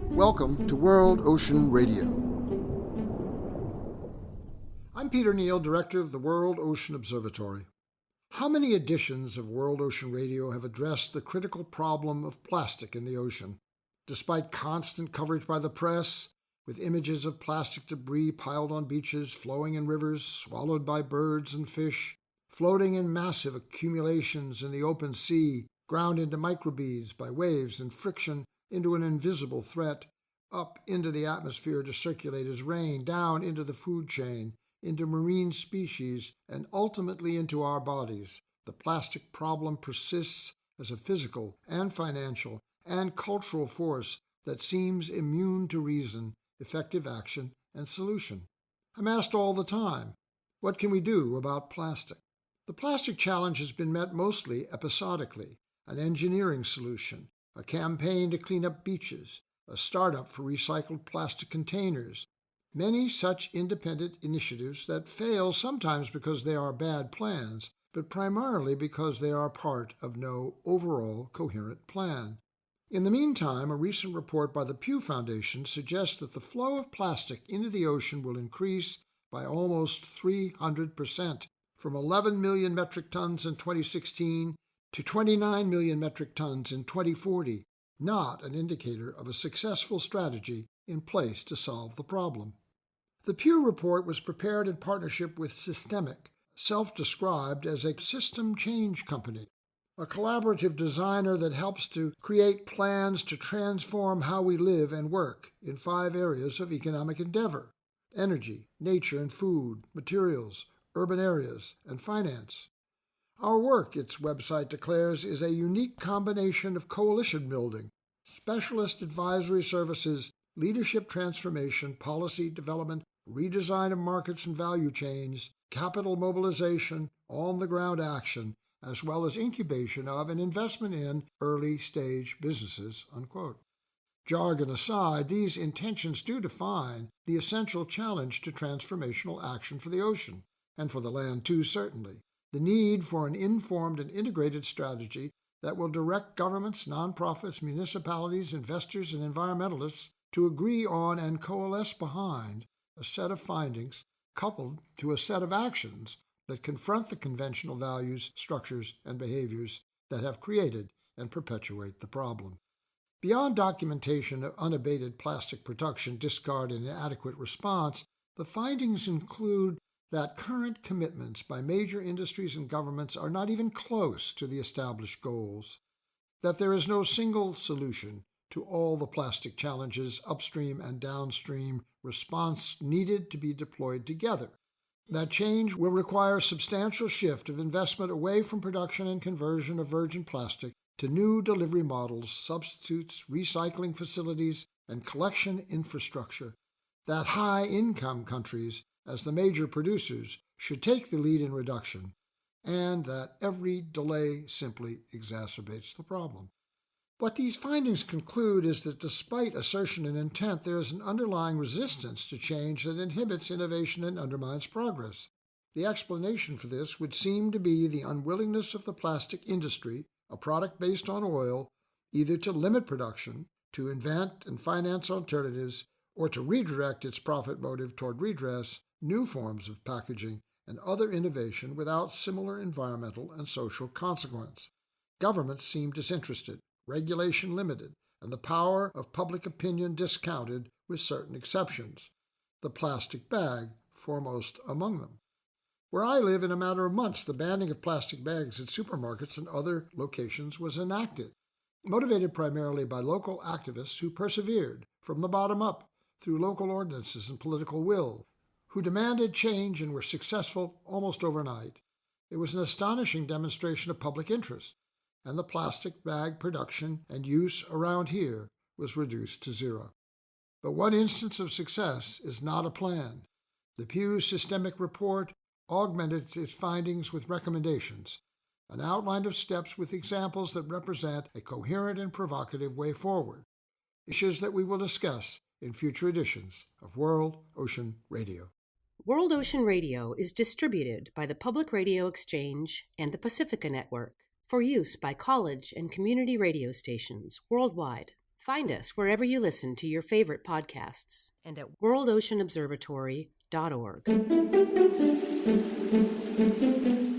Welcome to World Ocean Radio. I'm Peter Neill, Director of the World Ocean Observatory. How many editions of World Ocean Radio have addressed the critical problem of plastic in the ocean? Despite constant coverage by the press, with images of plastic debris piled on beaches, flowing in rivers, swallowed by birds and fish, floating in massive accumulations in the open sea, ground into microbeads by waves and friction into an invisible threat, up into the atmosphere to circulate as rain, down into the food chain, into marine species, and ultimately into our bodies, the plastic problem persists as a physical and financial and cultural force that seems immune to reason, effective action, and solution. I'm asked all the time, what can we do about plastic? The plastic challenge has been met mostly episodically, an engineering solution, a campaign to clean up beaches, a startup for recycled plastic containers, many such independent initiatives that fail sometimes because they are bad plans, but primarily because they are part of no overall coherent plan. In the meantime, a recent report by the Pew Foundation suggests that the flow of plastic into the ocean will increase by almost 300%, from 11 million metric tons in 2016 to 29 million metric tons in 2040, not an indicator of a successful strategy in place to solve the problem. The Pew report was prepared in partnership with SYSTEMIQ, self-described as a system change company, a collaborative designer that helps to create plans to transform how we live and work in 5 areas of economic endeavor: energy, nature and food, materials, urban areas, and finance. Our work, its website declares, is a unique combination of coalition building, specialist advisory services, leadership transformation, policy development, redesign of markets and value chains, capital mobilization, on-the-ground action, as well as incubation of and investment in early-stage businesses, unquote. Jargon aside, these intentions do define the essential challenge to transformational action for the ocean, and for the land too, certainly. The need for an informed and integrated strategy that will direct governments, nonprofits, municipalities, investors, and environmentalists to agree on and coalesce behind a set of findings coupled to a set of actions that confront the conventional values, structures, and behaviors that have created and perpetuate the problem. Beyond documentation of unabated plastic production, discard, and inadequate response, the findings include that current commitments by major industries and governments are not even close to the established goals, that there is no single solution to all the plastic challenges, upstream and downstream response needed to be deployed together. That change will require a substantial shift of investment away from production and conversion of virgin plastic to new delivery models, substitutes, recycling facilities, and collection infrastructure. That high-income countries, as the major producers, should take the lead in reduction, and that every delay simply exacerbates the problem. What these findings conclude is that despite assertion and intent, there is an underlying resistance to change that inhibits innovation and undermines progress. The explanation for this would seem to be the unwillingness of the plastic industry, a product based on oil, either to limit production, to invent and finance alternatives, or to redirect its profit motive toward redress, new forms of packaging, and other innovation without similar environmental and social consequence. Governments seem disinterested, regulation limited, and the power of public opinion discounted with certain exceptions, the plastic bag foremost among them. Where I live, in a matter of months, the banning of plastic bags at supermarkets and other locations was enacted, motivated primarily by local activists who persevered from the bottom up through local ordinances and political will, who demanded change and were successful almost overnight. It was an astonishing demonstration of public interest, and the plastic bag production and use around here was reduced to zero. But one instance of success is not a plan. The Pew SYSTEMIQ report augmented its findings with recommendations, an outline of steps with examples that represent a coherent and provocative way forward, issues that we will discuss in future editions of World Ocean Radio. World Ocean Radio is distributed by the Public Radio Exchange and the Pacifica Network. for use by college and community radio stations worldwide. Find us wherever you listen to your favorite podcasts and at worldoceanobservatory.org.